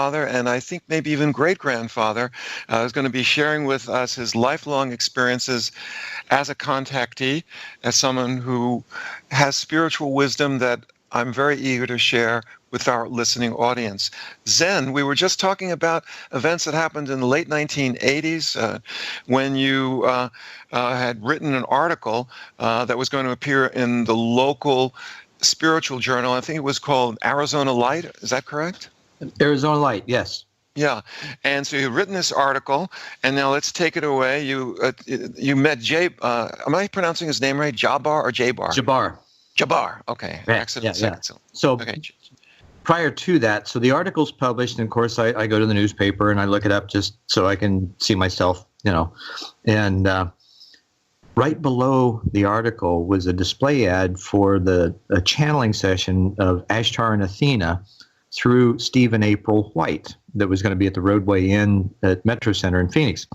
father, and I think maybe even great-grandfather, is going to be sharing with us his lifelong experiences as a contactee, as someone who has spiritual wisdom that I'm very eager to share with our listening audience. Zen, we were just talking about events that happened in the late 1980s when you had written an article that was going to appear in the local spiritual journal. I think it was called Arizona Light. Is that correct? Arizona Light, yes. Yeah, and so you've written this article, and now let's take it away. You met Jay. Am I pronouncing his name right? Jabbar or Jaybar? Jabbar. Jabbar. Okay. Yeah, Accident. yeah. So okay. Prior to that, so the article's published, and of course I go to the newspaper and I look it up just so I can see myself, and right below the article was a display ad for a channeling session of Ashtar and Athena through Steve and April White that was going to be at the Roadway Inn at Metro Center in Phoenix.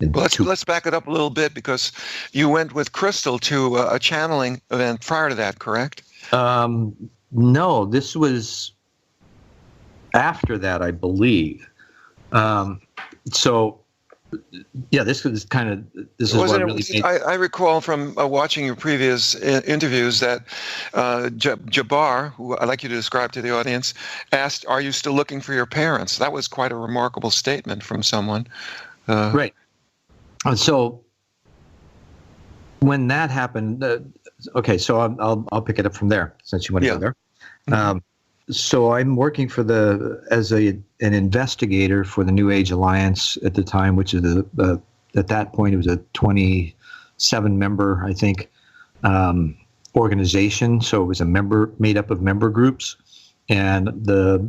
Well, let's back it up a little bit, because you went with Crystal to a channeling event prior to that, correct? No, this was after that, I believe. So, yeah, this is what really made... I recall from watching your previous interviews that Jabbar, who I'd like you to describe to the audience, asked, "Are you still looking for your parents?" That was quite a remarkable statement from someone. Right. So when that happened, okay, so I'll pick it up from there since you want to go there. Mm-hmm. So I'm working as an investigator for the New Age Alliance at the time, which is at that point it was a 27-member, I think, organization. So it was made up of member groups, and the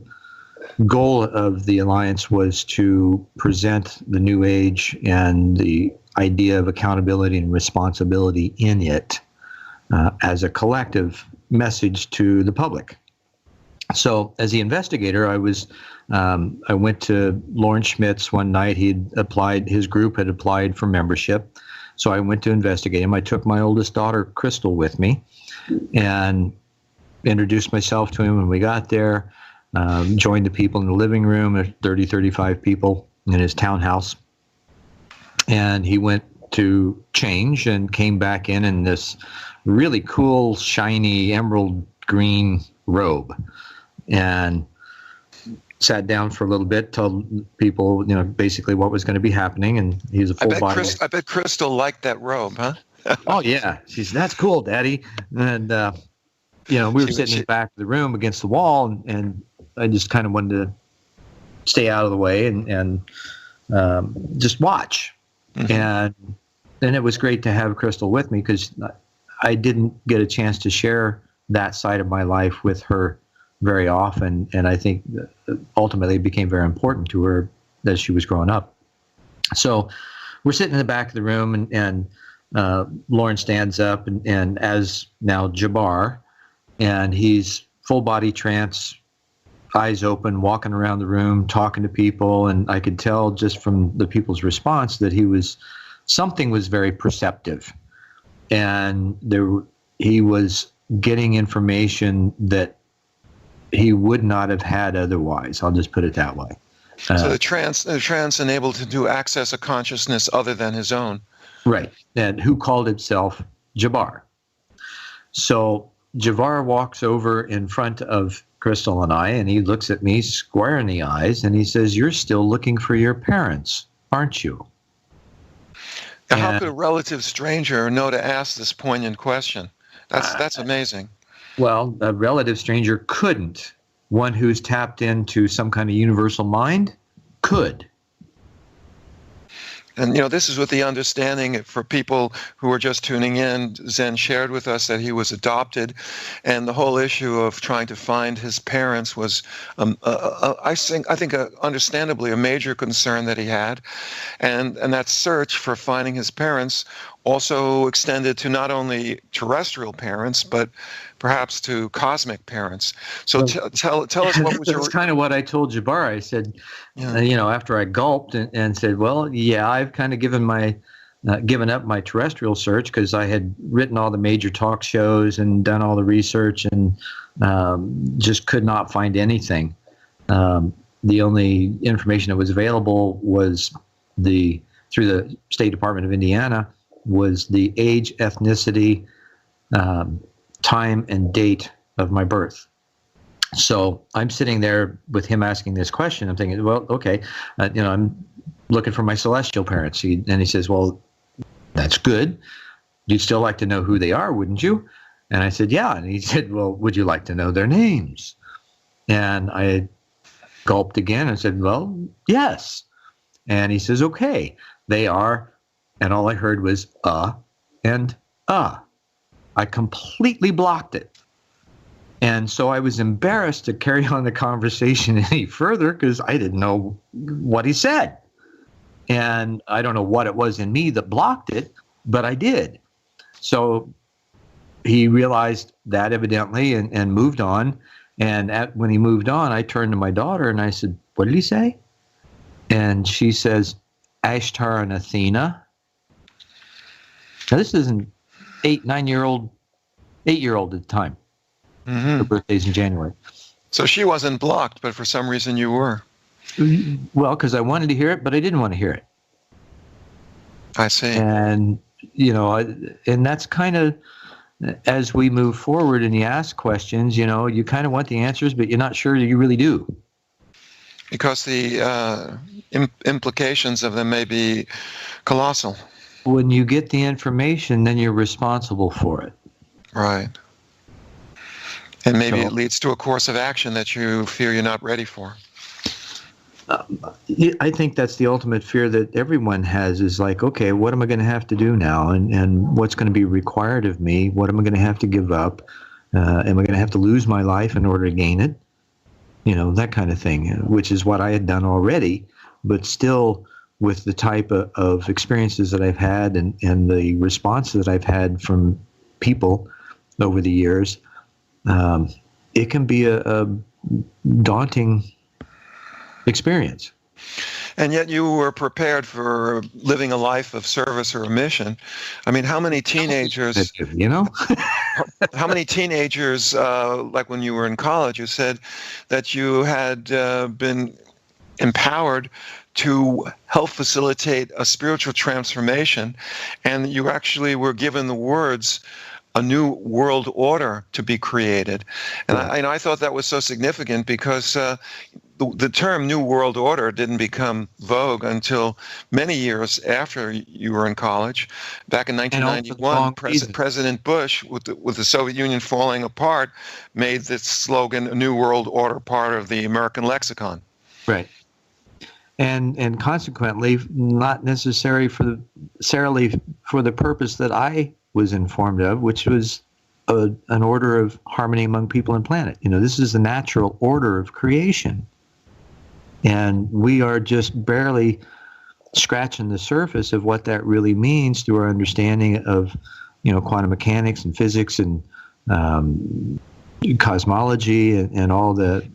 goal of the alliance was to present the New Age and the idea of accountability and responsibility in it as a collective message to the public. So as the investigator, I went to Lauren Schmidt's one night. His group had applied for membership. So I went to investigate him. I took my oldest daughter, Crystal, with me and introduced myself to him when we got there, joined the people in the living room, 30, 35 people in his townhouse. And he went to change and came back in this really cool, shiny, emerald green robe. And sat down for a little bit, told people, basically what was going to be happening, and he's a full body. I bet Crystal liked that robe, huh? Oh yeah, that's cool, Daddy. And we were sitting in the back of the room against the wall, and I just kind of wanted to stay out of the way and just watch. Mm-hmm. And then it was great to have Crystal with me, because I didn't get a chance to share that side of my life with her very often, and I think ultimately it became very important to her as she was growing up. So we're sitting in the back of the room, and Lauren stands up, and as now Jabbar, and he's full body trance, eyes open, walking around the room, talking to people, and I could tell just from the people's response that something was very perceptive, and he was getting information that he would not have had otherwise. I'll just put it that way. So the trance enabled him to access a consciousness other than his own. Right. And who called himself Jabbar. So Jabbar walks over in front of Crystal and I, and he looks at me square in the eyes, and he says, "You're still looking for your parents, aren't you?" Now, how could a relative stranger know to ask this poignant question? That's amazing. Well, a relative stranger couldn't. One who's tapped into some kind of universal mind could. And, this is with the understanding, for people who are just tuning in, Zen shared with us that he was adopted, and the whole issue of trying to find his parents was, I think, understandably a major concern that he had. And that search for finding his parents also extended to not only terrestrial parents, but perhaps to cosmic parents. So tell us what was your... That's kind of what I told Jabbar. I said, after I gulped and said, well, yeah, I've kind of given up my terrestrial search, because I had written all the major talk shows and done all the research, and just could not find anything. the only information that was available was through the State Department of Indiana, was the age, ethnicity, time, and date of my birth. So I'm sitting there with him asking this question. I'm thinking, well, okay, I'm looking for my celestial parents. And he says, well, that's good. You'd still like to know who they are, wouldn't you? And I said, yeah. And he said, well, would you like to know their names? And I gulped again and said, well, yes. And he says, okay, they are. And all I heard was and I completely blocked it. And so I was embarrassed to carry on the conversation any further because I didn't know what he said. And I don't know what it was in me that blocked it, but I did. So he realized that evidently and moved on. And when he moved on, I turned to my daughter and I said, what did he say? And she says, Ashtar and Athena. Now, this is an 8-year-old at the time. Mm-hmm. Her birthday's in January. So she wasn't blocked, but for some reason you were. Well, because I wanted to hear it, but I didn't want to hear it. I see. And, and that's kind of, as we move forward and you ask questions, you kind of want the answers, but you're not sure you really do. Because the implications of them may be colossal. When you get the information, then you're responsible for it. Right. And maybe it leads to a course of action that you fear you're not ready for. I think that's the ultimate fear that everyone has is like, okay, what am I going to have to do now? And what's going to be required of me? What am I going to have to give up? Am I going to have to lose my life in order to gain it? That kind of thing, which is what I had done already, but still with the type of experiences that I've had and the response that I've had from people over the years, it can be a daunting experience. And yet you were prepared for living a life of service or a mission. I mean, how many teenagers, how many teenagers, like when you were in college, you said that you had been empowered to help facilitate a spiritual transformation, and you actually were given the words, a new world order to be created. And I thought that was so significant because the term New World Order didn't become vogue until many years after you were in college. Back in 1991, President Bush, with the Soviet Union falling apart, made this slogan, a New World Order, part of the American lexicon. Right. And consequently, not necessarily for the purpose that I was informed of, which was an order of harmony among people and planet. This is the natural order of creation. And we are just barely scratching the surface of what that really means through our understanding of, quantum mechanics and physics and cosmology and all the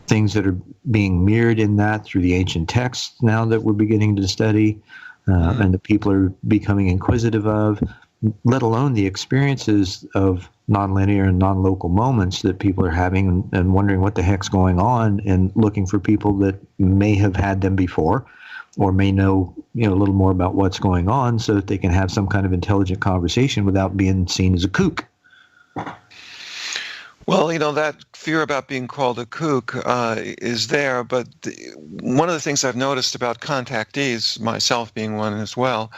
things that are being mirrored in that through the ancient texts now that we're beginning to study and that people are becoming inquisitive of, let alone the experiences of nonlinear and non-local moments that people are having and wondering what the heck's going on and looking for people that may have had them before or may know a little more about what's going on so that they can have some kind of intelligent conversation without being seen as a kook. Well, that fear about being called a kook is there, but one of the things I've noticed about contactees, myself being one as well,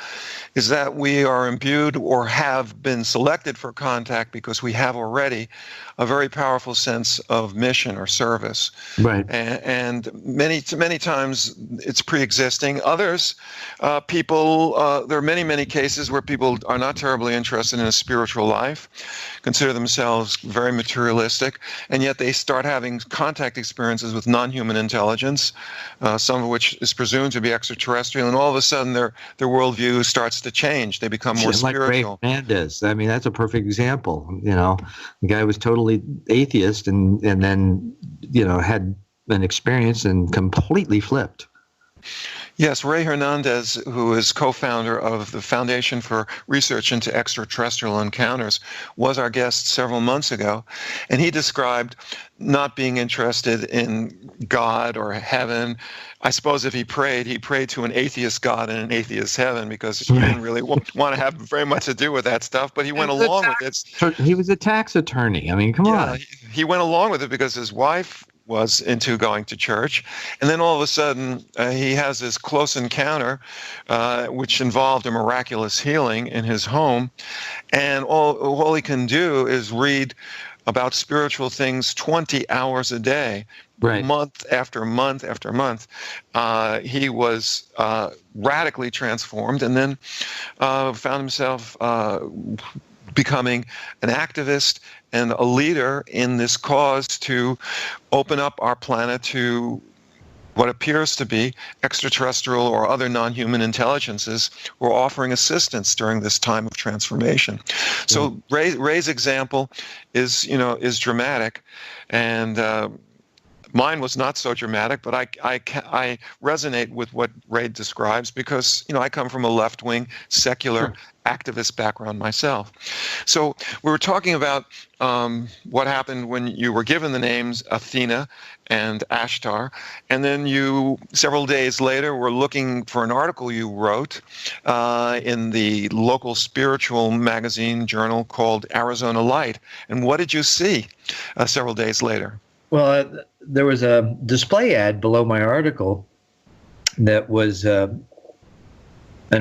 is that we are imbued or have been selected for contact because we have already a very powerful sense of mission or service. Right. And many times it's pre-existing. Others, people, there are many cases where people are not terribly interested in a spiritual life, consider themselves very materialistic, and yet they start having contact experiences with non-human intelligence, some of which is presumed to be extraterrestrial, and all of a sudden their worldview starts to change. They become more spiritual. Like Ray Hernandez. I mean, that's a perfect example. The guy was totally atheist and then, had an experience and completely flipped. Yes, Ray Hernandez, who is co-founder of the Foundation for Research into Extraterrestrial Encounters, was our guest several months ago, and he described not being interested in God or heaven. I suppose if he prayed to an atheist God and an atheist heaven, because he didn't really want to have very much to do with that stuff, but he went along with it. He was a tax attorney. I mean, come on. He went along with it because his wife was into going to church. And then all of a sudden, he has this close encounter, which involved a miraculous healing in his home. And all he can do is read about spiritual things 20 hours a day. Right. Month after month after month. He was radically transformed, and then found himself becoming an activist and a leader in this cause to open up our planet to what appears to be extraterrestrial or other non-human intelligences who are offering assistance during this time of transformation. So Ray's example is dramatic, and mine was not so dramatic, but I resonate with what Ray describes because, I come from a left-wing, secular, activist background myself. So we were talking about what happened when you were given the names Athena and Ashtar, and then you, several days later, were looking for an article you wrote in the local spiritual magazine journal called Arizona Light. And what did you see several days later? Well, there was a display ad below my article that was an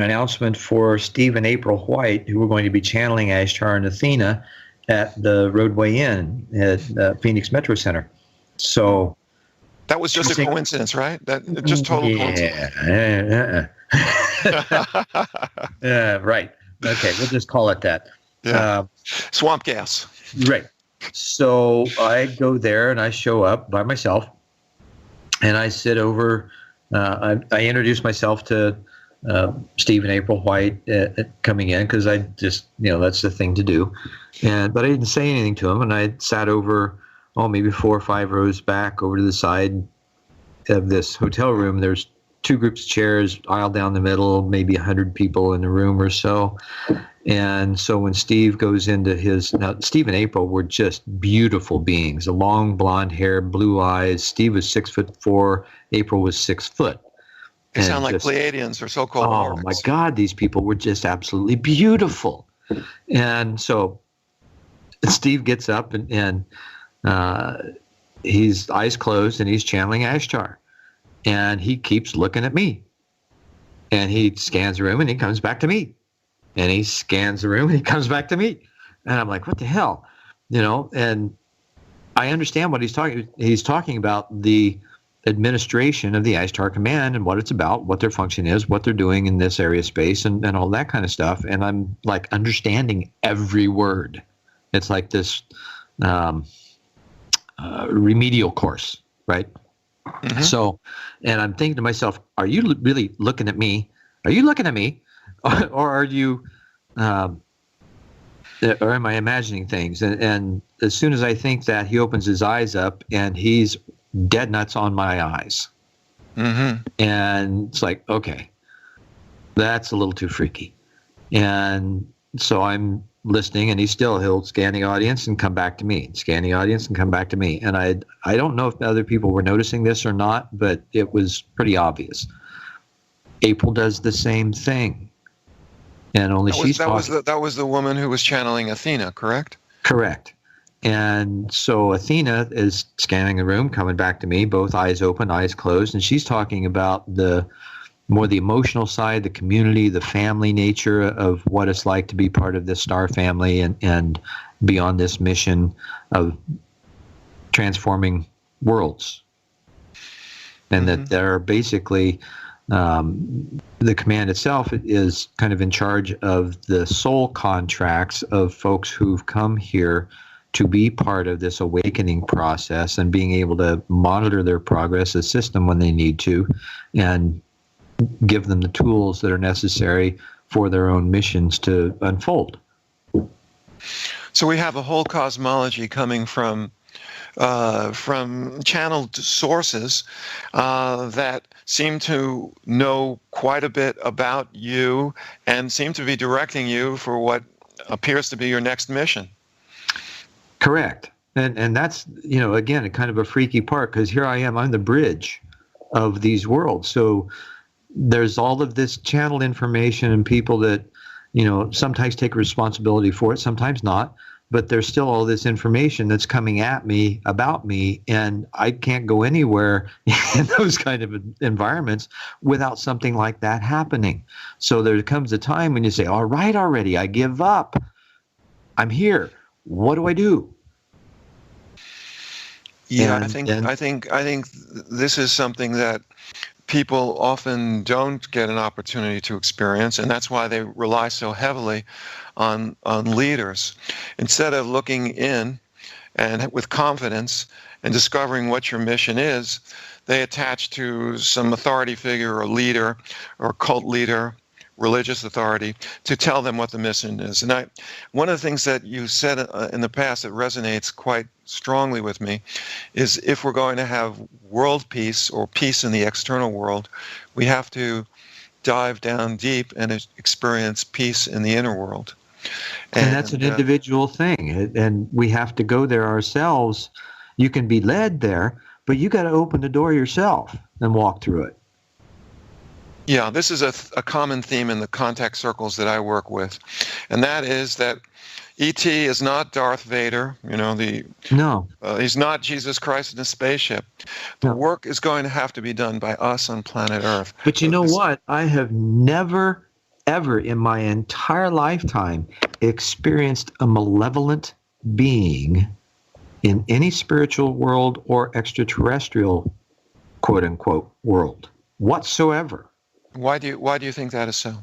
announcement for Steve and April White, who were going to be channeling Ashtar and Athena at the Roadway Inn at Phoenix Metro Center. So that was just a coincidence, right? That just total coincidence. Right. Okay, we'll just call it that. Yeah. Swamp gas. Right. So I go there and I show up by myself, and I sit over. I introduce myself to Steve and April White coming in because I just, that's the thing to do. But I didn't say anything to them, and I sat over, maybe 4 or 5 rows back over to the side of this hotel room. There's 2 groups of chairs, aisle down the middle, maybe 100 people in the room or so. And so when Steve goes into now Steve and April were just beautiful beings, the long blonde hair, blue eyes. Steve was 6'4", April was 6 foot. They sound like Pleiadians or so-called Nordics. Oh my God, these people were just absolutely beautiful. And so Steve gets up and he's eyes closed and he's channeling Ashtar. And he keeps looking at me. And he scans the room and he comes back to me. And he scans the room and he comes back to me. And I'm like, what the hell? And I understand what he's talking about, the administration of the Ashtar Command and what it's about, what their function is, what they're doing in this area of space and all that kind of stuff. And I'm like understanding every word. It's like this remedial course, right? Mm-hmm. So, and I'm thinking to myself, are you really looking at me? Are you looking at me? Or are you, or am I imagining things? And as soon as I think that, he opens his eyes up and he's dead nuts on my eyes. Mm-hmm. And it's like, okay, that's a little too freaky. And so I'm listening, and he'll scan the audience and come back to me, scan the audience and come back to me. And I don't know if other people were noticing this or not, but it was pretty obvious. April does the same thing. And only that was the woman who was channeling Athena, correct? Correct. And so Athena is scanning the room, coming back to me, both eyes open, eyes closed, and she's talking about the emotional side, the community, the family nature of what it's like to be part of this star family and be on this mission of transforming worlds. And that they're basically the command itself is kind of in charge of the soul contracts of folks who've come here to be part of this awakening process and being able to monitor their progress, assist them when they need to, and give them the tools that are necessary for their own missions to unfold. So we have a whole cosmology coming from from channeled sources that seem to know quite a bit about you and seem to be directing you for what appears to be your next mission. Correct. And that's, again, a kind of a freaky part, because here I am, I'm the bridge of these worlds. So there's all of this channeled information and people that, sometimes take responsibility for it, sometimes not. But there's still all this information that's coming at me about me, and I can't go anywhere in those kind of environments without something like that happening. So there comes a time when you say, all right, already, I give up. I'm here. What do I do? Yeah, I think this is something that people often don't get an opportunity to experience, and that's why they rely so heavily on leaders. Instead of looking in and with confidence and discovering what your mission is, they attach to some authority figure or leader or cult leader, religious authority, to tell them what the mission is. And one of the things that you said in the past that resonates quite strongly with me is, if we're going to have world peace or peace in the external world, we have to dive down deep and experience peace in the inner world. And that's an individual thing, and we have to go there ourselves. You can be led there, but you got to open the door yourself and walk through it. Yeah, this is a common theme in the contact circles that I work with, and that is that E.T. is not Darth Vader. No. He's not Jesus Christ in a spaceship. The work is going to have to be done by us on planet Earth. But you know what? I have never, ever in my entire lifetime experienced a malevolent being in any spiritual world or extraterrestrial, quote unquote, world whatsoever. Why do you think that is so?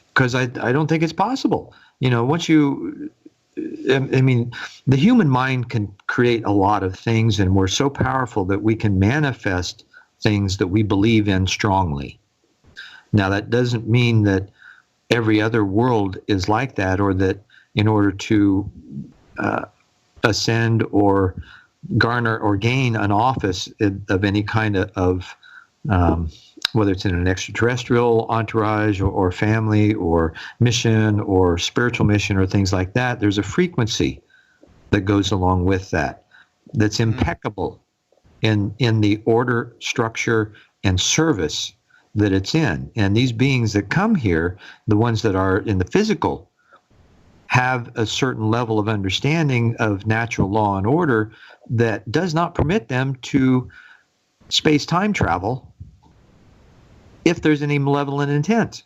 Because I don't think it's possible. Once you, the human mind can create a lot of things, and we're so powerful that we can manifest things that we believe in strongly. Now, that doesn't mean that every other world is like that, or that in order to ascend or garner or gain an office of any kind of whether it's in an extraterrestrial entourage or family or mission or spiritual mission or things like that, there's a frequency that goes along with that's impeccable in the order, structure, and service that it's in. And these beings that come here, the ones that are in the physical, have a certain level of understanding of natural law and order that does not permit them to space-time travel if there's any malevolent intent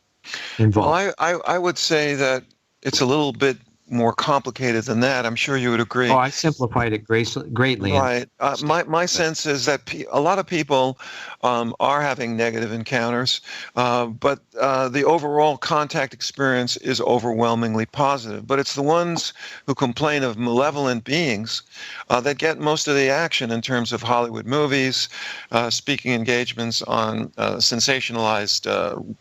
involved. Well, I would say that it's a little bit more complicated than that. I'm sure you would agree. Oh, I simplified it greatly. Right. My sense is that a lot of people are having negative encounters, but the overall contact experience is overwhelmingly positive. But it's the ones who complain of malevolent beings that get most of the action in terms of Hollywood movies, speaking engagements on sensationalized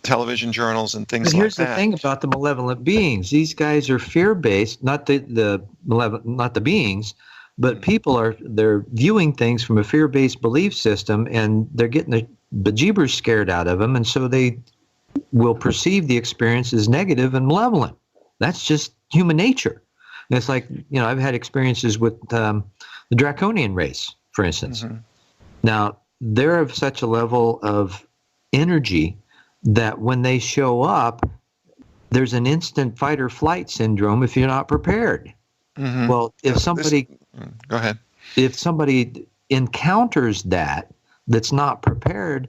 television journals and things like that. But here's the thing about the malevolent beings. These guys are fear-based, not the beings, but people they're viewing things from a fear-based belief system, and they're getting the bejeebers scared out of them, and so they will perceive the experience as negative and malevolent. That's just human nature. And it's like, I've had experiences with the draconian race, for instance. Mm-hmm. Now, they're of such a level of energy that when they show up, there's an instant fight or flight syndrome if you're not prepared. Mm-hmm. Well, if somebody go ahead. If somebody encounters that's not prepared,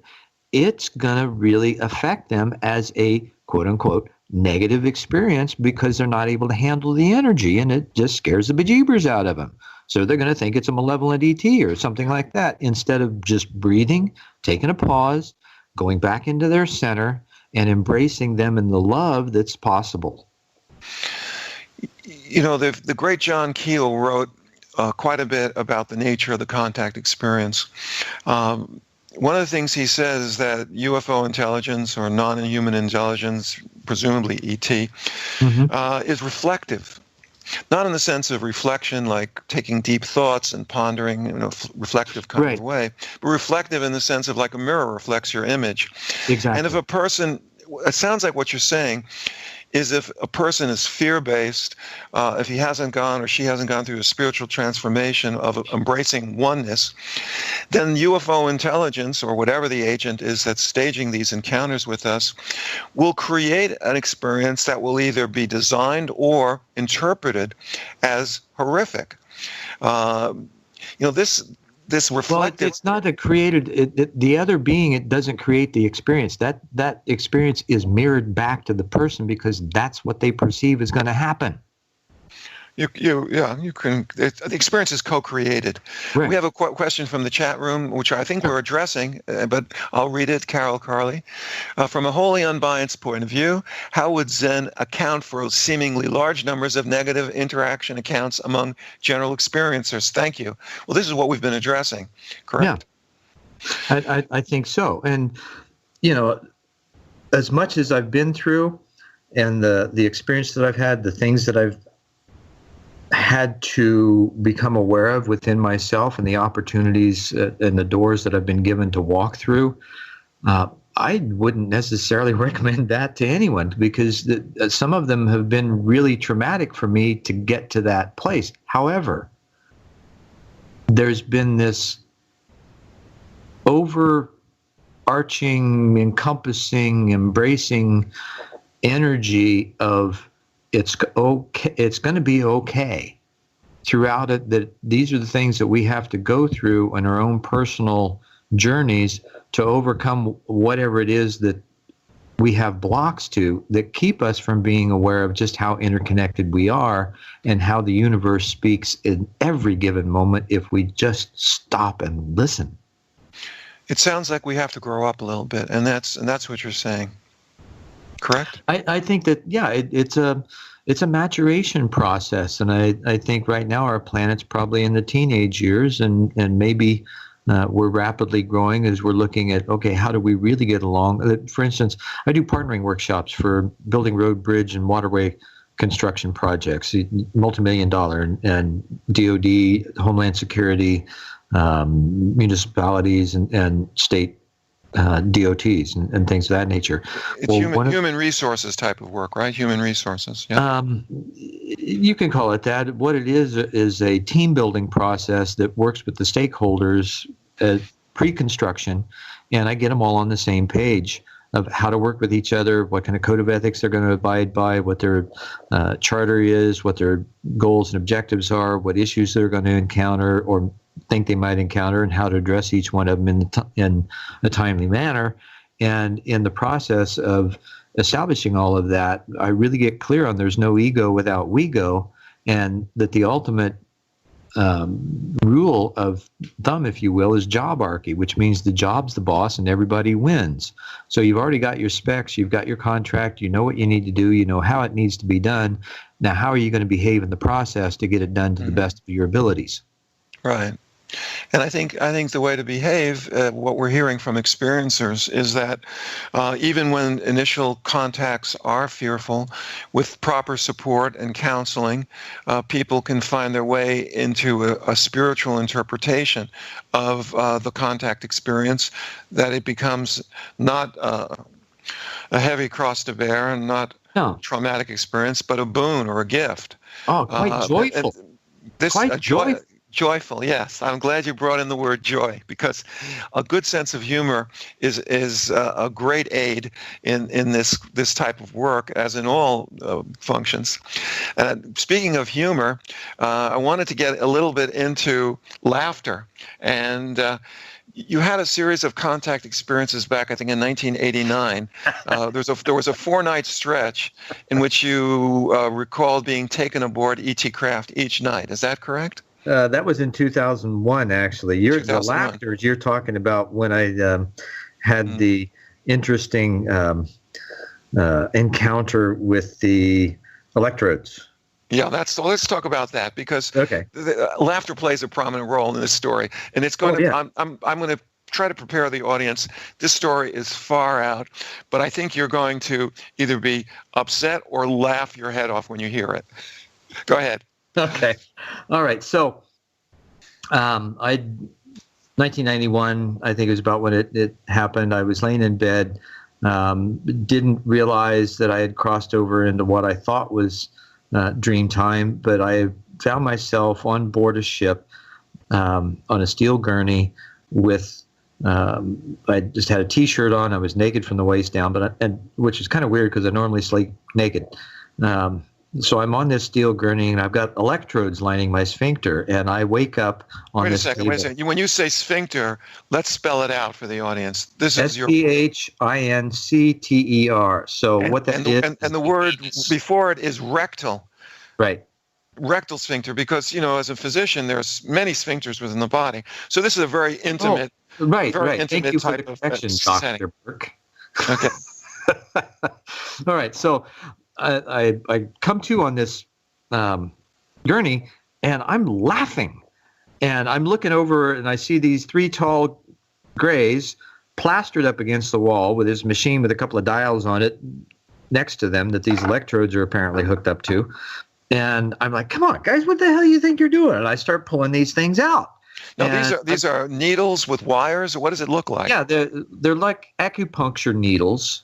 it's going to really affect them as a quote unquote negative experience, because they're not able to handle the energy, and it just scares the bejeebers out of them. So they're going to think it's a malevolent ET or something like that, instead of just breathing, taking a pause, going back into their center, and embracing them in the love that's possible. The great John Keel wrote quite a bit about the nature of the contact experience. One of the things he says is that UFO intelligence, or non-human intelligence, presumably ET, mm-hmm. Is reflective. Not in the sense of reflection, like taking deep thoughts and pondering in a reflective kind of way, but reflective in the sense of like a mirror reflects your image. Exactly. And if a person, it sounds like what you're saying, is if a person is fear-based, if he hasn't gone or she hasn't gone through a spiritual transformation of embracing oneness, then UFO intelligence, or whatever the agent is that's staging these encounters with us, will create an experience that will either be designed or interpreted as horrific. This reflective. Well, it's not a created. The other being, it doesn't create the experience. That experience is mirrored back to the person because that's what they perceive is going to happen. You can. The experience is co-created. Right. We have a question from the chat room, which I think we're addressing, but I'll read it. Carol Carley, from a wholly unbiased point of view, how would Zen account for seemingly large numbers of negative interaction accounts among general experiencers? Thank you. Well, this is what we've been addressing, correct? Yeah, I think so. And as much as I've been through, and the experience that I've had, the things that I've had to become aware of within myself and the opportunities and the doors that I've been given to walk through, I wouldn't necessarily recommend that to anyone because some of them have been really traumatic for me to get to that place. However, there's been this overarching, encompassing, embracing energy of it's okay. It's going to be okay throughout it. That these are the things that we have to go through in our own personal journeys to overcome whatever it is that we have blocks to that keep us from being aware of just how interconnected we are and how the universe speaks in every given moment if we just stop and listen. It sounds like we have to grow up a little bit, and that's what you're saying. Correct? I think that, yeah, it's a maturation process. And I think right now our planet's probably in the teenage years and maybe we're rapidly growing as we're looking at, okay, how do we really get along? For instance, I do partnering workshops for building road, bridge, and waterway construction projects, multi-million-dollar, and DOD, Homeland Security, municipalities, and state DOTs and things of that nature. It's human resources type of work, right? Human resources. Yeah. You can call it that. What it is a team building process that works with the stakeholders pre-construction, and I get them all on the same page of how to work with each other, what kind of code of ethics they're going to abide by, what their charter is, what their goals and objectives are, what issues they're going to encounter or think they might encounter, and how to address each one of them in a timely manner. And in the process of establishing all of that, I really get clear on there's no ego without we go, and that the ultimate rule of thumb, if you will, is jobarchy, which means the job's the boss and everybody wins. So you've already got your specs, you've got your contract, you know what you need to do, you know how it needs to be done. Now, how are you going to behave in the process to get it done to the best of your abilities? Right. And I think the way to behave, what we're hearing from experiencers, is that even when initial contacts are fearful, with proper support and counseling, people can find their way into a spiritual interpretation of the contact experience, that it becomes not a heavy cross to bear and not a traumatic experience, but a boon or a gift. Oh, quite joyful. Joyful, yes. I'm glad you brought in the word joy, because a good sense of humor is a great aid in this type of work, as in all functions. Speaking of humor, I wanted to get a little bit into laughter. And you had a series of contact experiences back, I think, in 1989. There was a 4-night stretch in which you recalled being taken aboard ET craft each night. Is that correct? That was in 2001, actually. The laughters you're talking about when I had the interesting encounter with the electrodes. Yeah, let's talk about that, because laughter plays a prominent role in this story, and it's going to. I'm going to try to prepare the audience. This story is far out, but I think you're going to either be upset or laugh your head off when you hear it. Go ahead. Okay. All right. So, I 1991, I think it was about when it happened. I was laying in bed, didn't realize that I had crossed over into what I thought was dream time, but I found myself on board a ship on a steel gurney with. I just had a T-shirt on. I was naked from the waist down, which is kind of weird because I normally sleep naked. So I'm on this steel gurney, and I've got electrodes lining my sphincter, and I wake up on this table. Wait a second. When you say sphincter, let's spell it out for the audience. This is your SPHINCTER. So what that is, and the word before it is rectal. Right. Rectal sphincter, because as a physician, there's many sphincters within the body. So this is a very intimate, right. Intimate Thank you for type the correction, setting. Dr. Burke. Okay. All right. So I come to on this gurney, and I'm laughing, and I'm looking over, and I see these three tall grays plastered up against the wall with this machine with a couple of dials on it next to them that these electrodes are apparently hooked up to. And I'm like, come on, guys, what the hell do you think you're doing? And I start pulling these things out. Now, these are needles with wires, or what does it look like? Yeah, they're like acupuncture needles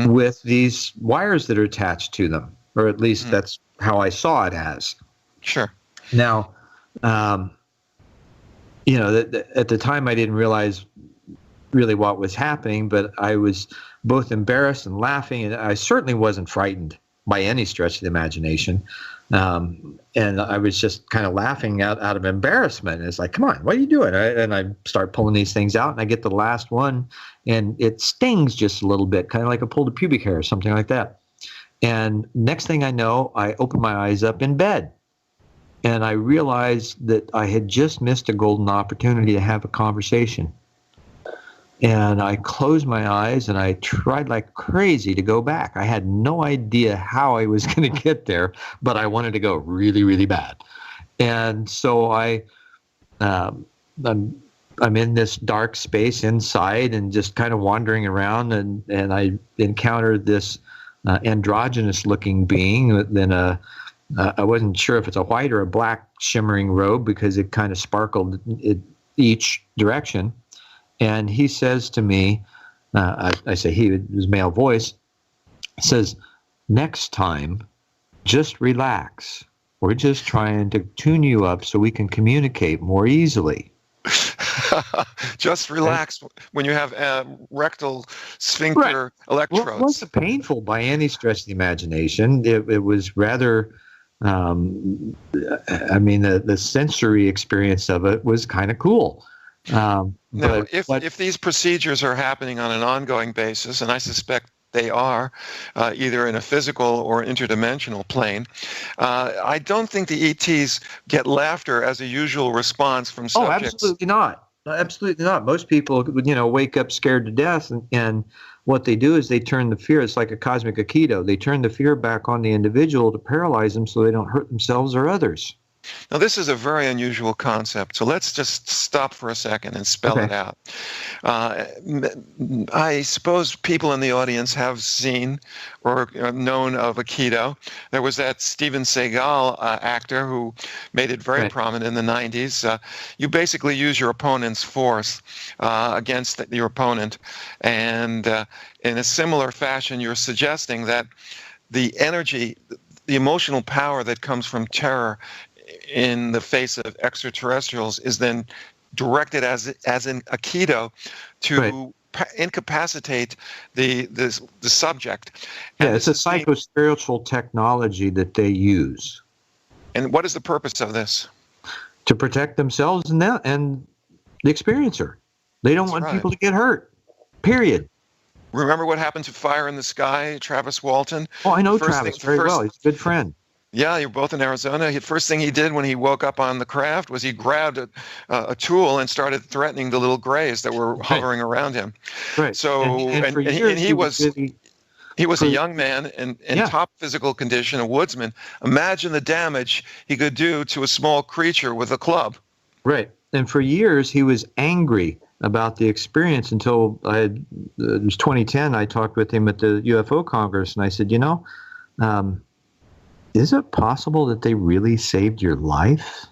with these wires that are attached to them, or at least that's how I saw it as. Sure. Now, at the time I didn't realize really what was happening, but I was both embarrassed and laughing, and I certainly wasn't frightened by any stretch of the imagination. And I was just kind of laughing out of embarrassment. It's like, come on, what are you doing? And I start pulling these things out, and I get the last one, and it stings just a little bit, kind of like I pulled a pubic hair or something like that. And next thing I know, I open my eyes up in bed, and I realized that I had just missed a golden opportunity to have a conversation. And I closed my eyes, and I tried like crazy to go back. I had no idea how I was going to get there, but I wanted to go really, really bad. And so I'm in this dark space inside and just kind of wandering around, and I encountered this androgynous-looking being. Then I wasn't sure if it's a white or a black shimmering robe because it kind of sparkled in each direction. And he says to me, I say he, his male voice, says, next time, just relax. We're just trying to tune you up so we can communicate more easily. Just relax when you have rectal sphincter electrodes. Well, it wasn't painful by any stretch of the imagination. It was rather, the sensory experience of it was kind of cool. Now, if these procedures are happening on an ongoing basis, and I suspect they are, either in a physical or interdimensional plane, I don't think the ETs get laughter as a usual response from subjects. Oh, absolutely not. Absolutely not. Most people, wake up scared to death, and what they do is they turn the fear. It's like a cosmic aikido. They turn the fear back on the individual to paralyze them so they don't hurt themselves or others. Now, this is a very unusual concept, so let's just stop for a second and spell it out. I suppose people in the audience have seen or known of Aikido. There was that Steven Seagal actor who made it very prominent in the 90s. You basically use your opponent's force against your opponent, and in a similar fashion, you're suggesting that the energy, the emotional power that comes from terror in the face of extraterrestrials is then directed as in Aikido to incapacitate the subject. And it's a psycho-spiritual technology that they use. And what is the purpose of this? To protect themselves and the experiencer. They don't want people to get hurt. Period. Remember what happened to Fire in the Sky, Travis Walton? Oh, I know Travis very well. He's a good friend. Yeah, you're both in Arizona. The first thing he did when he woke up on the craft was he grabbed a tool and started threatening the little grays that were hovering around him. Right. So, and he was a young man in top physical condition, a woodsman. Imagine the damage he could do to a small creature with a club. Right. And for years, he was angry about the experience until it was 2010. I talked with him at the UFO Congress, and I said, is it possible that they really saved your life?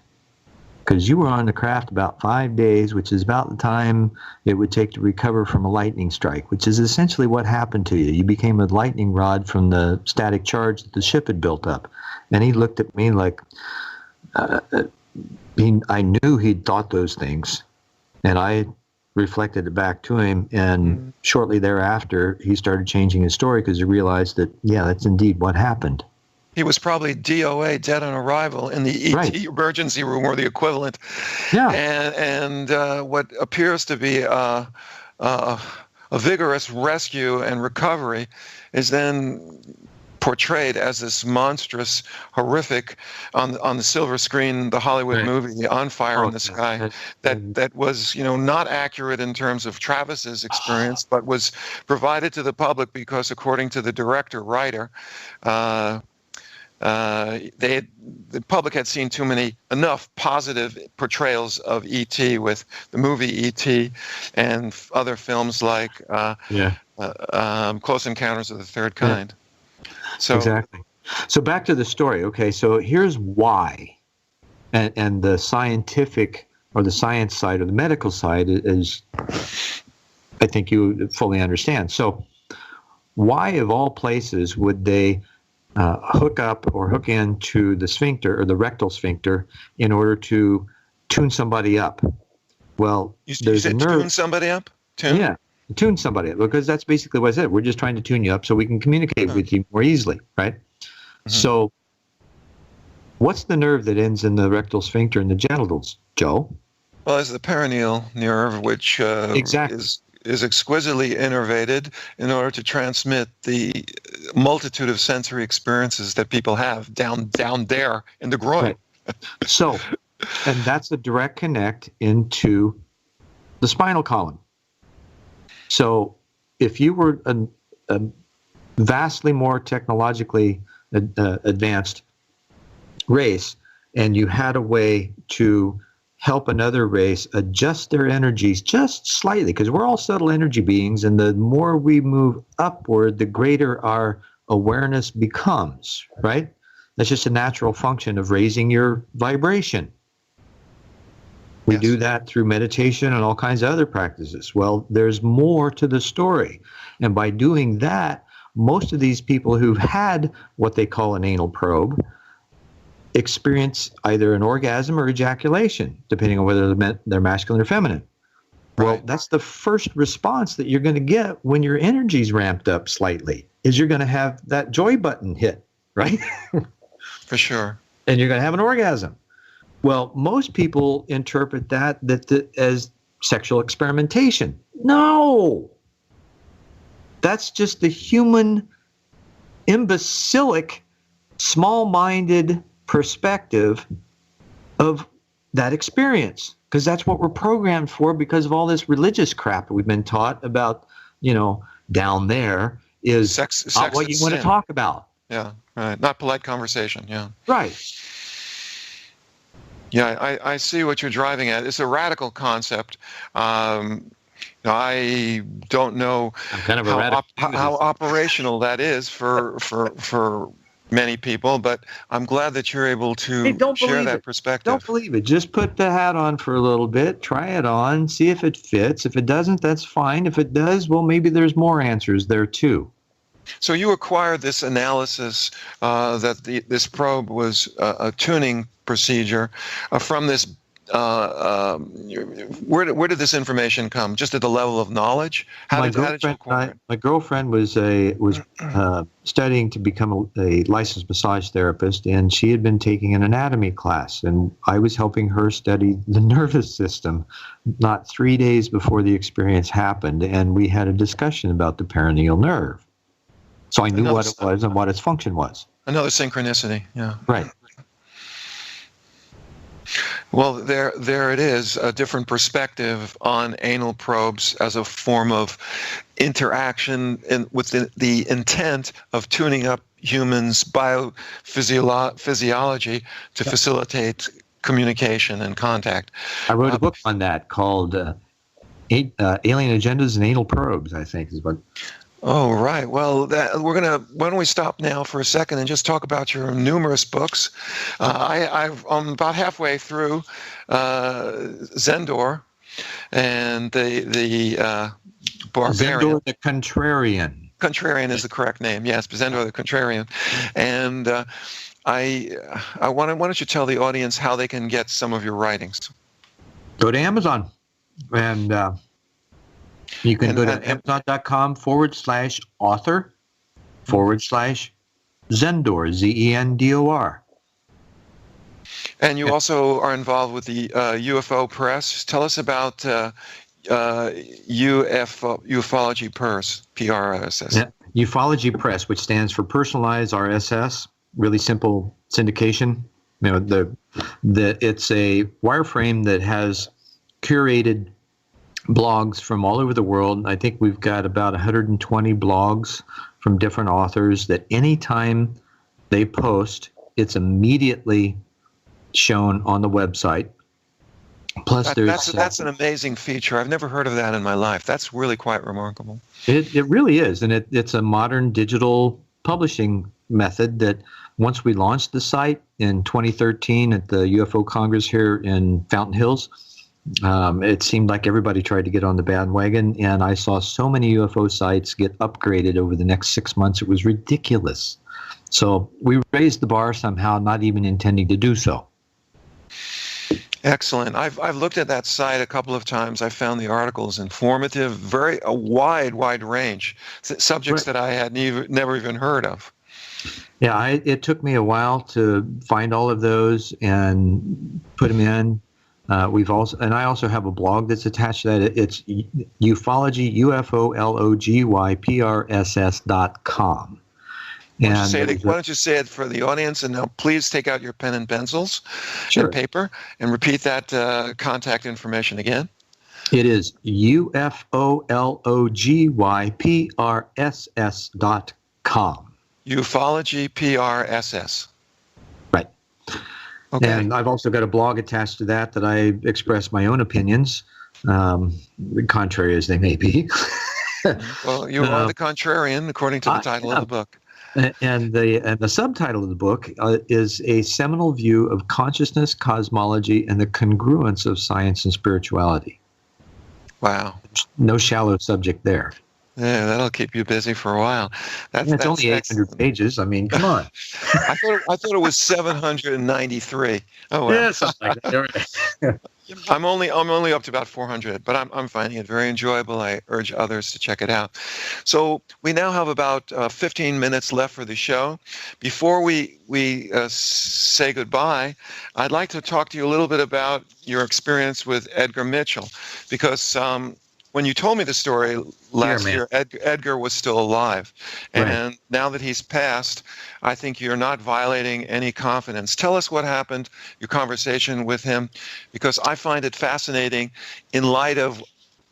Because you were on the craft about 5 days, which is about the time it would take to recover from a lightning strike, which is essentially what happened to you. You became a lightning rod from the static charge that the ship had built up. And he looked at me like, I knew he'd thought those things. And I reflected it back to him. And shortly thereafter, he started changing his story because he realized that, yeah, that's indeed what happened. He was probably DOA, dead on arrival, in the ET emergency room, or the equivalent. Yeah. And what appears to be a vigorous rescue and recovery is then portrayed as this monstrous, horrific, on the silver screen, the Hollywood movie On Fire in the Sky, that was, not accurate in terms of Travis's experience, but was provided to the public because, according to the director-writer, the public had seen enough positive portrayals of E.T. with the movie E.T. and other films like Close Encounters of the Third Kind. So exactly. So back to the story. Okay, so here's why, and the scientific or the science side or the medical side is, I think you fully understand. So why, of all places, would they hook up or hook into the sphincter or the rectal sphincter in order to tune somebody up? Well, you said tune somebody up? Yeah, tune somebody up, because that's basically what I said. We're just trying to tune you up so we can communicate with you more easily, right? Mm-hmm. So what's the nerve that ends in the rectal sphincter and the genitals, Joe? Well, it's the perineal nerve, which is exquisitely innervated in order to transmit the multitude of sensory experiences that people have down there in the groin. Right. So, and that's a direct connect into the spinal column. So if you were a vastly more technologically advanced race, and you had a way to help another race adjust their energies just slightly, because we're all subtle energy beings, and the more we move upward, the greater our awareness becomes, right? That's just a natural function of raising your vibration. We do that through meditation and all kinds of other practices. Well, there's more to the story. And by doing that, most of these people who've had what they call an anal probe experience either an orgasm or ejaculation, depending on whether they're masculine or feminine. Well, Right. That's the first response that you're going to get when your energy's ramped up slightly, is you're going to have that joy button hit, right? For sure. And you're going to have an orgasm. Well, most people interpret that as sexual experimentation. No! That's just the human, imbecilic, small-minded perspective of that experience, because that's what we're programmed for, because of all this religious crap that we've been taught about, down there is Sex not what you want to talk about. Yeah, right. Not polite conversation, yeah. Right. Yeah, I see what you're driving at. It's a radical concept. I don't know how operational that is for many people, but I'm glad that you're able to share that perspective. Don't believe it. Just put the hat on for a little bit, try it on, see if it fits. If it doesn't, that's fine. If it does, well, maybe there's more answers there too. So you acquired this analysis that this probe was a tuning procedure from this. Where did this information come? Just at the level of knowledge? How did you acquire it? My girlfriend was studying to become a licensed massage therapist, and she had been taking an anatomy class, and I was helping her study the nervous system. Not 3 days before the experience happened, and we had a discussion about the perineal nerve. So I knew what it was and what its function was. Another synchronicity, yeah. Right. Well, there it is, a different perspective on anal probes as a form of interaction with the intent of tuning up humans' biophysiology to facilitate communication and contact. I wrote a book on that called Alien Agendas and Anal Probes, I think is what. Oh, right. Well, why don't we stop now for a second and just talk about your numerous books? I'm about halfway through Zendor and the Barbarian. Zendor the Contrarian. Contrarian is the correct name. Yes, Zendor the Contrarian. And why don't you tell the audience how they can get some of your writings? Go to Amazon, and you can go to amazon.com/author/Zendor, Zendor. And you also are involved with the UFO Press. Tell us about Ufology Press, PRSS. Yeah. Ufology Press, which stands for Personalized RSS, really simple syndication. You know, it's a wireframe that has curated blogs from all over the world. I think we've got about 120 blogs from different authors that anytime they post, it's immediately shown on the website. Plus, that's an amazing feature. I've never heard of that in my life. That's really quite remarkable. It really is, and it's a modern digital publishing method that once we launched the site in 2013 at the UFO Congress here in Fountain Hills, it seemed like everybody tried to get on the bandwagon, and I saw so many UFO sites get upgraded over the next 6 months. It was ridiculous. So we raised the bar somehow, not even intending to do so. Excellent. I've looked at that site a couple of times. I found the articles informative, a wide range, subjects that I had never even heard of. Yeah, it took me a while to find all of those and put them in. I also have a blog that's attached to that. It's Ufology, UFOLOGYPRSS.com. Why don't you say it for the audience? And now please take out your pen and pencils and paper and repeat that contact information again. It is UFOLOGYPRSS.com. Ufology PRSS. Right. Okay. And I've also got a blog attached to that I express my own opinions, contrary as they may be. Well, you are the contrarian, according to the title of the book. And the subtitle of the book is A Seminal View of Consciousness, Cosmology, and the Congruence of Science and Spirituality. Wow. No shallow subject there. Yeah, that'll keep you busy for a while. It's only 800 pages. I mean, come on. I thought it was 793. Oh, well. Yeah, something like that. I'm only up to about 400, but I'm finding it very enjoyable. I urge others to check it out. So we now have about 15 minutes left for the show. Before we say goodbye, I'd like to talk to you a little bit about your experience with Edgar Mitchell, because when you told me the story last year, Edgar was still alive. And right. Now that he's passed, I think you're not violating any confidence. Tell us what happened, your conversation with him, because I find it fascinating in light of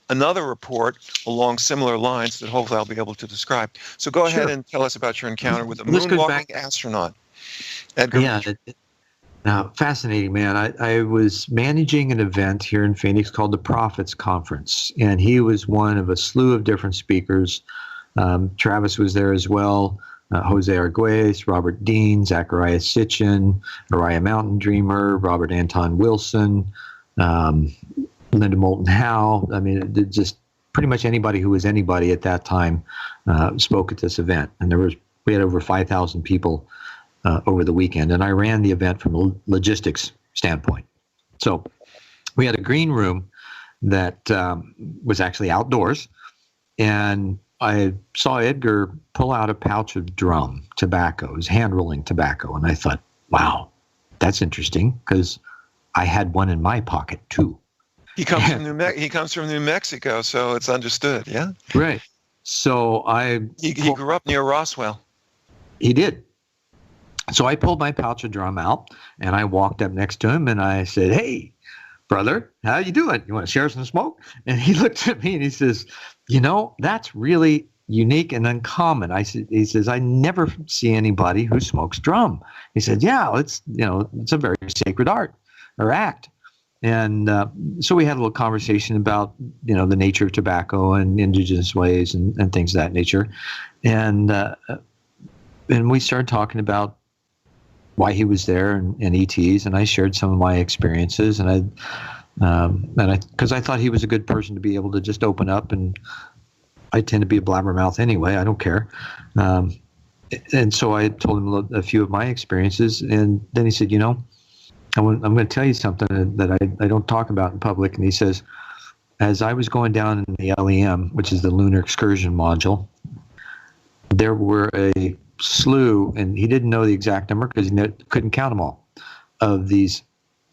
another report along similar lines that hopefully I'll be able to describe. So go ahead and tell us about your encounter with the moonwalking astronaut, Edgar Mitchell. Now, fascinating, man. I was managing an event here in Phoenix called the Prophets Conference, and he was one of a slew of different speakers. Travis was there as well, Jose Arguez, Robert Dean, Zachariah Sitchin, Araya Mountain Dreamer, Robert Anton Wilson, Linda Moulton Howe. I mean, just pretty much anybody who was anybody at that time spoke at this event, and we had over 5,000 people over the weekend, and I ran the event from a logistics standpoint. So we had a green room that was actually outdoors, and I saw Edgar pull out a pouch of drum tobacco, his hand-rolling tobacco, and I thought, wow, that's interesting, because I had one in my pocket too. He comes from New Mexico, so it's understood, yeah? Right. So he grew up near Roswell. He did. So I pulled my pouch of drum out, and I walked up next to him, and I said, "Hey, brother, how you doing? You want to share some smoke?" And he looked at me, and he says, "That's really unique and uncommon." He says, "I never see anybody who smokes drum." He said, "Yeah, it's a very sacred art or act." And so we had a little conversation about, the nature of tobacco and indigenous ways and things of that nature. And we started talking about why he was there and ETs, and I shared some of my experiences, because I thought he was a good person to be able to just open up, and I tend to be a blabbermouth anyway. I don't care. And so I told him a few of my experiences, and then he said, I'm going to tell you something that I don't talk about in public. And he says, as I was going down in the LEM, which is the Lunar Excursion Module, there were a slew, and he didn't know the exact number because he couldn't count them all, of these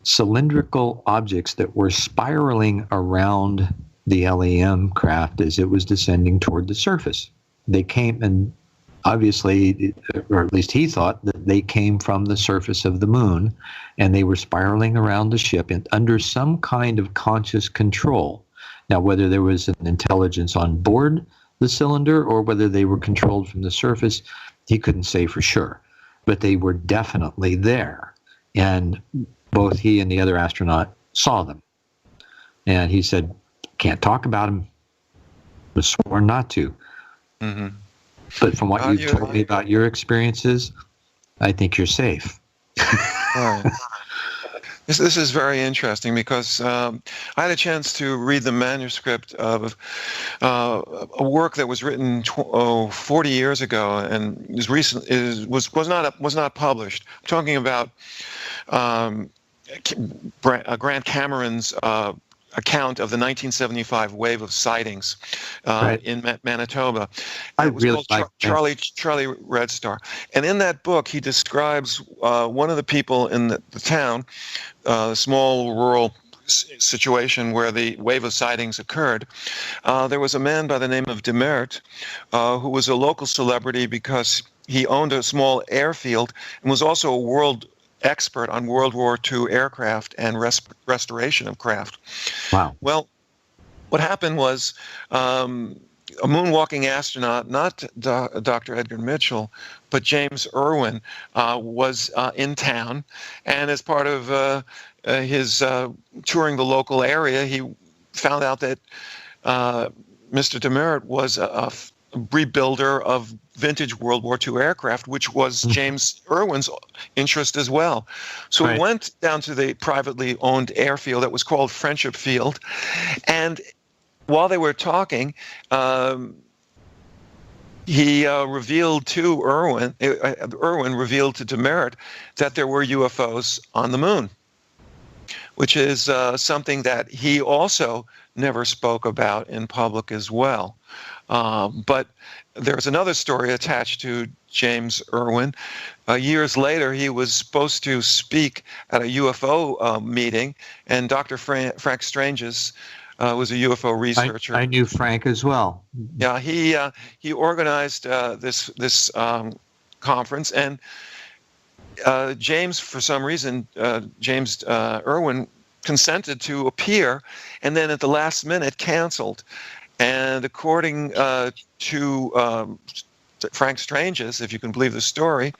cylindrical objects that were spiraling around the LEM craft as it was descending toward the surface. They came, and obviously, or at least he thought, that they came from the surface of the moon, and they were spiraling around the ship under some kind of conscious control. Now, whether there was an intelligence on board the cylinder or whether they were controlled from the surface, he couldn't say for sure. But they were definitely there, and both he and the other astronaut saw them. And he said, can't talk about them, was sworn not to. Mm-hmm. But from what you've told me about your experiences, I think you're safe. Right. This is very interesting because I had a chance to read the manuscript of a work that was written 40 years ago and was not published. I'm talking about Grant Cameron's account of the 1975 wave of sightings in Manitoba. It was called Charlie Red Star. And in that book, he describes one of the people in the town, small rural situation where the wave of sightings occurred. There was a man by the name of Demert who was a local celebrity because he owned a small airfield and was also a world expert on World War II aircraft and restoration of craft. Wow. Well, what happened was a moonwalking astronaut, not Dr. Edgar Mitchell, but James Irwin, was in town, and as part of his touring the local area, he found out that Mr. Demert was a rebuilder of vintage World War II aircraft, which was James Irwin's interest as well. So he went down to the privately owned airfield that was called Friendship Field, and while they were talking, he revealed to Irwin revealed to Demert that there were UFOs on the moon, which is something that he also never spoke about in public as well. But there's another story attached to James Irwin. Years later, he was supposed to speak at a UFO meeting, and Dr. Frank Stranges was a UFO researcher. I knew Frank as well. Yeah, he organized this conference, and James, for some reason, James Irwin consented to appear, and then at the last minute canceled. And according to Frank Stranges, if you can believe the story,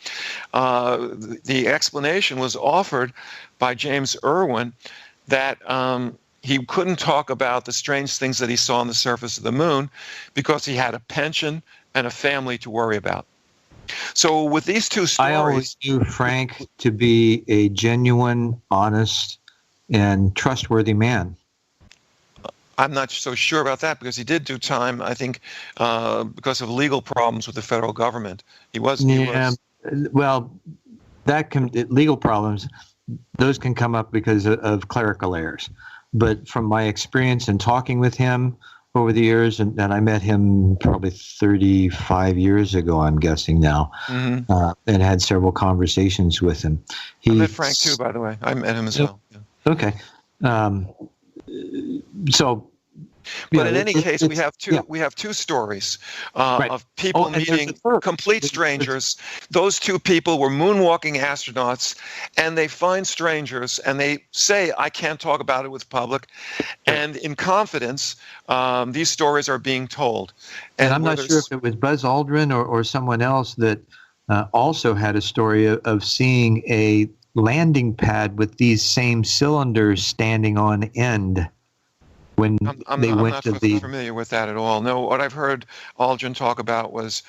the explanation was offered by James Irwin that he couldn't talk about the strange things that he saw on the surface of the moon because he had a pension and a family to worry about. So with these two stories... I always knew Frank to be a genuine, honest, and trustworthy man. I'm not so sure about that because he did do time, I think, because of legal problems with the federal government. Well, legal problems, those can come up because of clerical errors. But from my experience in talking with him over the years, and I met him probably 35 years ago, I'm guessing now, and had several conversations with him. I met Frank too, by the way. I met him as well. Yeah. Okay. But in any case, we have two stories of people meeting complete strangers. Those two people were moonwalking astronauts, and they find strangers, and they say, I can't talk about it with public. And in confidence, these stories are being told. And I'm not sure if it was Buzz Aldrin or someone else that also had a story of seeing a landing pad with these same cylinders standing on end when they I'm went not to the. familiar with that at all. No, what I've heard Aldrin talk about was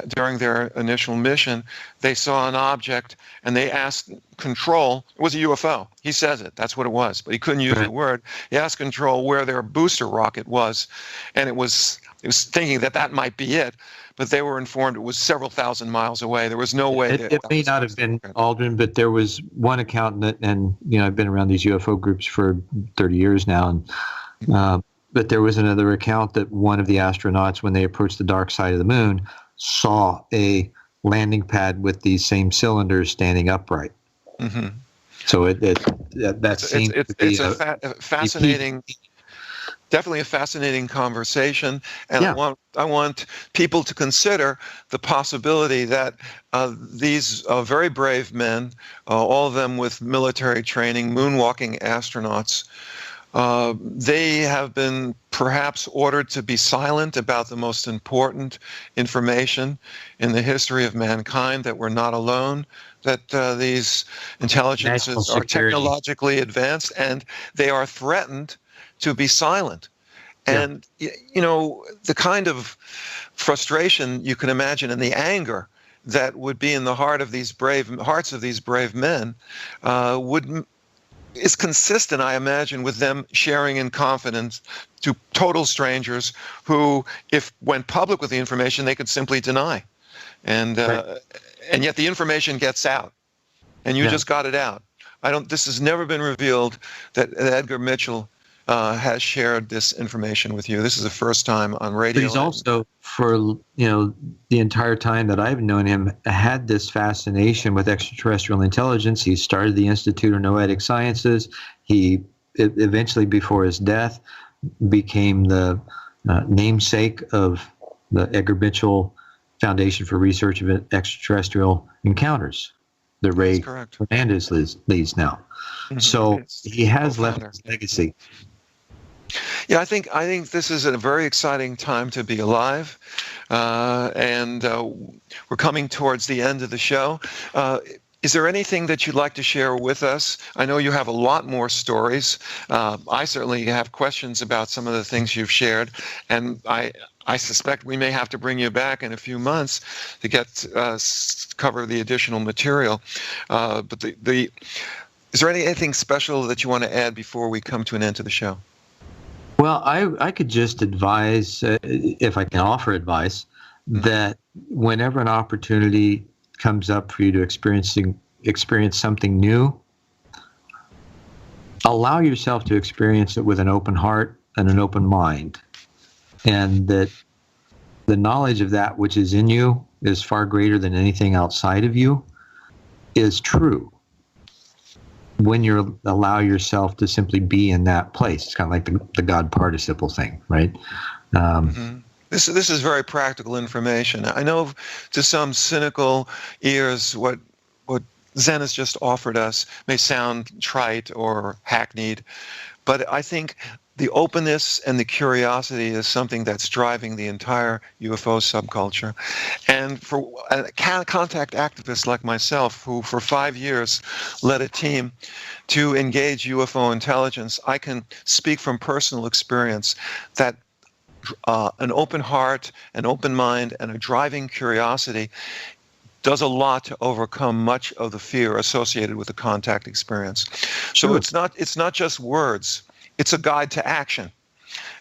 during their initial mission, they saw an object and they asked Control. It was a UFO. He says it. That's what it was, but he couldn't use the word. He asked Control where their booster rocket was, and it was thinking that might be it, but they were informed it was several thousand miles away. There was no way. It may not have been Aldrin, but there was one account that, and I've been around these UFO groups for 30 years now, and but there was another account that one of the astronauts, when they approached the dark side of the moon, saw a landing pad with these same cylinders standing upright. Mm-hmm. So that seems to be a fascinating. Definitely a fascinating conversation, and yeah. I want people to consider the possibility that these very brave men, all of them with military training, moonwalking astronauts, they have been perhaps ordered to be silent about the most important information in the history of mankind, that we're not alone, that these intelligences are technologically advanced, and they are threatened to be silent. And, the kind of frustration you can imagine and the anger that would be in the hearts of these brave men is consistent, I imagine, with them sharing in confidence to total strangers who, if went public with the information, they could simply deny. And yet the information gets out, and you just got it out. This has never been revealed that Edgar Mitchell has shared this information with you. This is the first time on radio. But he's also, for the entire time that I've known him, had this fascination with extraterrestrial intelligence. He started the Institute of Noetic Sciences. He eventually, before his death, became the namesake of the Edgar Mitchell Foundation for Research of Extraterrestrial Encounters, that Ray Hernandez leads now. Mm-hmm. So he has left his legacy. Yeah, I think this is a very exciting time to be alive, and we're coming towards the end of the show. Is there anything that you'd like to share with us? I know you have a lot more stories. I certainly have questions about some of the things you've shared, and I suspect we may have to bring you back in a few months to get cover the additional material. But is there anything special that you want to add before we come to an end to the show? Well, I could just advise, if I can offer advice, that whenever an opportunity comes up for you to experience something new, allow yourself to experience it with an open heart and an open mind, and that the knowledge of that which is in you is far greater than anything outside of you is true. When you allow yourself to simply be in that place, it's kind of like the God participle thing, right? This is very practical information. I know to some cynical ears what Zen has just offered us may sound trite or hackneyed, but I think the openness and the curiosity is something that's driving the entire UFO subculture. And for a contact activist like myself, who for 5 years led a team to engage UFO intelligence, I can speak from personal experience that an open heart, an open mind, and a driving curiosity does a lot to overcome much of the fear associated with the contact experience. So it's not just words. It's a guide to action.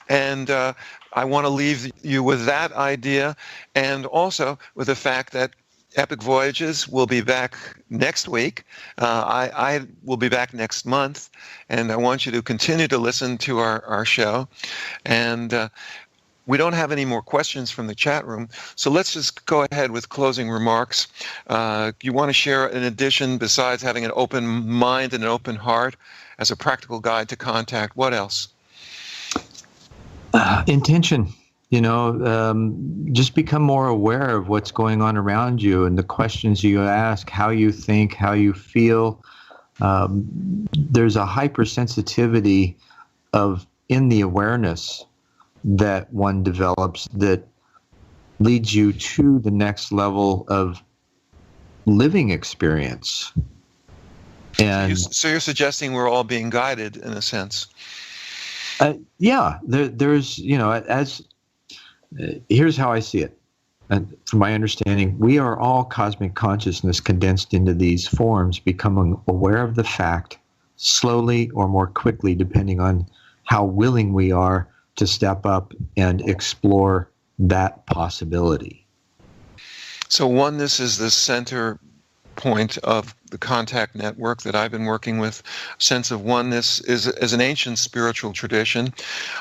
And I want to leave you with that idea, and also with the fact that Epic Voyages will be back next week. I will be back next month, and I want you to continue to listen to our show. And we don't have any more questions from the chat room, so let's just go ahead with closing remarks. You want to share, in addition, besides having an open mind and an open heart, as a practical guide to contact, what else? Intention. Just become more aware of what's going on around you and the questions you ask, how you think, how you feel. There's a hypersensitivity in the awareness that one develops that leads you to the next level of living experience. And so you're suggesting we're all being guided in a sense. Yeah, there's, here's how I see it. And from my understanding, we are all cosmic consciousness condensed into these forms, becoming aware of the fact slowly or more quickly, depending on how willing we are to step up and explore that possibility. So oneness is the center point of the contact network that I've been working with. Sense of oneness is an ancient spiritual tradition.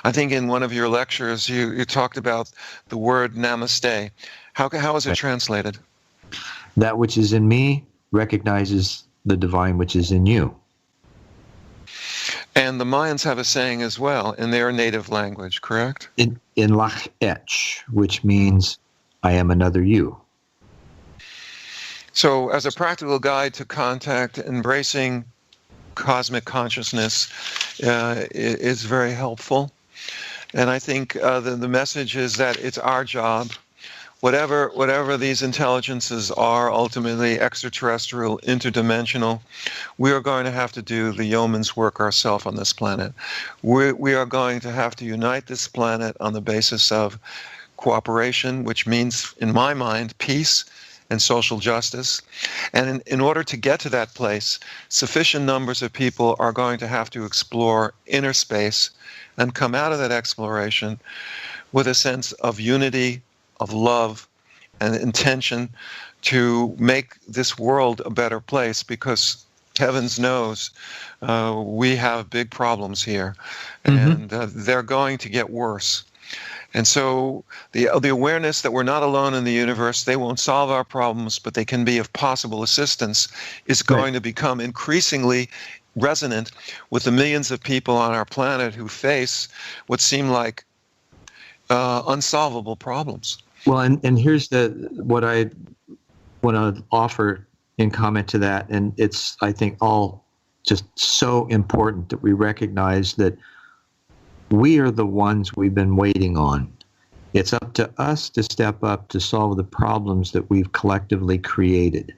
I think in one of your lectures you talked about the word namaste. How is it translated? That which is in me recognizes the divine which is in you. And the Mayans have a saying as well in their native language, correct? In Lach Etch, which means I am another you. So as a practical guide to contact, embracing cosmic consciousness is very helpful. And I think the message is that it's our job, whatever these intelligences are, ultimately extraterrestrial, interdimensional, we are going to have to do the yeoman's work ourselves on this planet. We are going to have to unite this planet on the basis of cooperation, which means, in my mind, peace and social justice. And in order to get to that place, sufficient numbers of people are going to have to explore inner space and come out of that exploration with a sense of unity, of love, and intention to make this world a better place, because heavens knows we have big problems here, and they're going to get worse. And so the awareness that we're not alone in the universe, they won't solve our problems, but they can be of possible assistance, is going to become increasingly resonant with the millions of people on our planet who face what seem like unsolvable problems. Well, and here's what I want to offer in comment to that, and it's, I think, all just so important that we recognize that we are the ones we've been waiting on. It's up to us to step up to solve the problems that we've collectively created.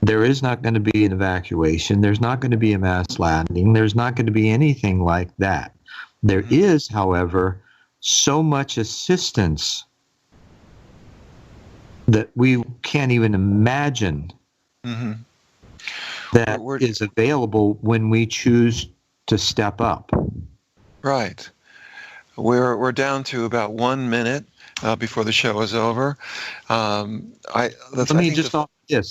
There is not going to be an evacuation. There's not going to be a mass landing. There's not going to be anything like that. There is, however, so much assistance that we can't even imagine that is available when we choose to step up. Right. We're down to about 1 minute before the show is over. Let me just offer this.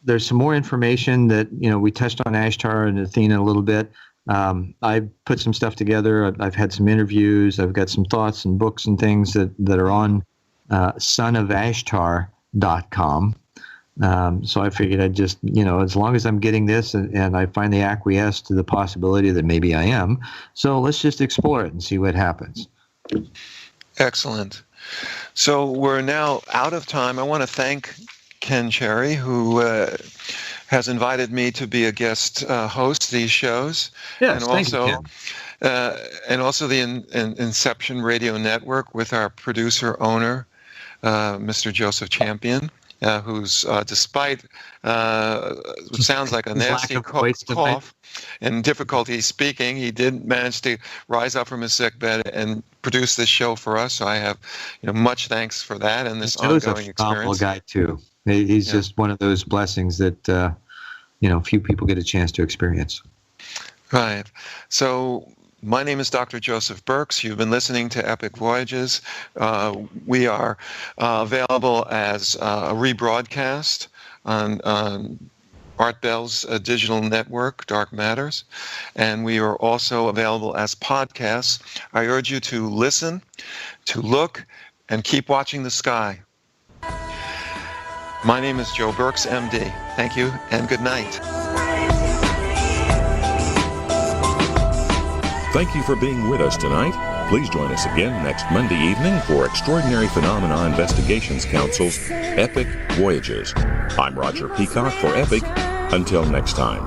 There's some more information that, we touched on Ashtar and Athena a little bit. I put some stuff together. I've had some interviews. I've got some thoughts and books and things that are on sonofashtar.com. So I figured I'd just, as long as I'm getting this and I finally acquiesce to the possibility that maybe I am, so let's just explore it and see what happens. Excellent. So we're now out of time. I want to thank Ken Cherry, who has invited me to be a guest host these shows. Yes, and thank you, Ken. And also the Inception Radio Network with our producer, owner, Mr. Joseph Champion. Who's, despite what sounds like a nasty cough and difficulty speaking, he did manage to rise up from his sickbed and produce this show for us. So I have, much thanks for that and this ongoing experience. Joe's a phenomenal guy too. He's just one of those blessings that few people get a chance to experience. Right. So my name is Dr. Joseph Burkes. You've been listening to Epic Voyages. We are available as a rebroadcast on Art Bell's digital network, Dark Matters, and we are also available as podcasts. I urge you to listen, to look, and keep watching the sky. My name is Joe Burkes, MD. Thank you, and good night. Thank you for being with us tonight. Please join us again next Monday evening for Extraordinary Phenomena Investigations Council's Epic Voyages. I'm Roger Peacock for Epic. Until next time.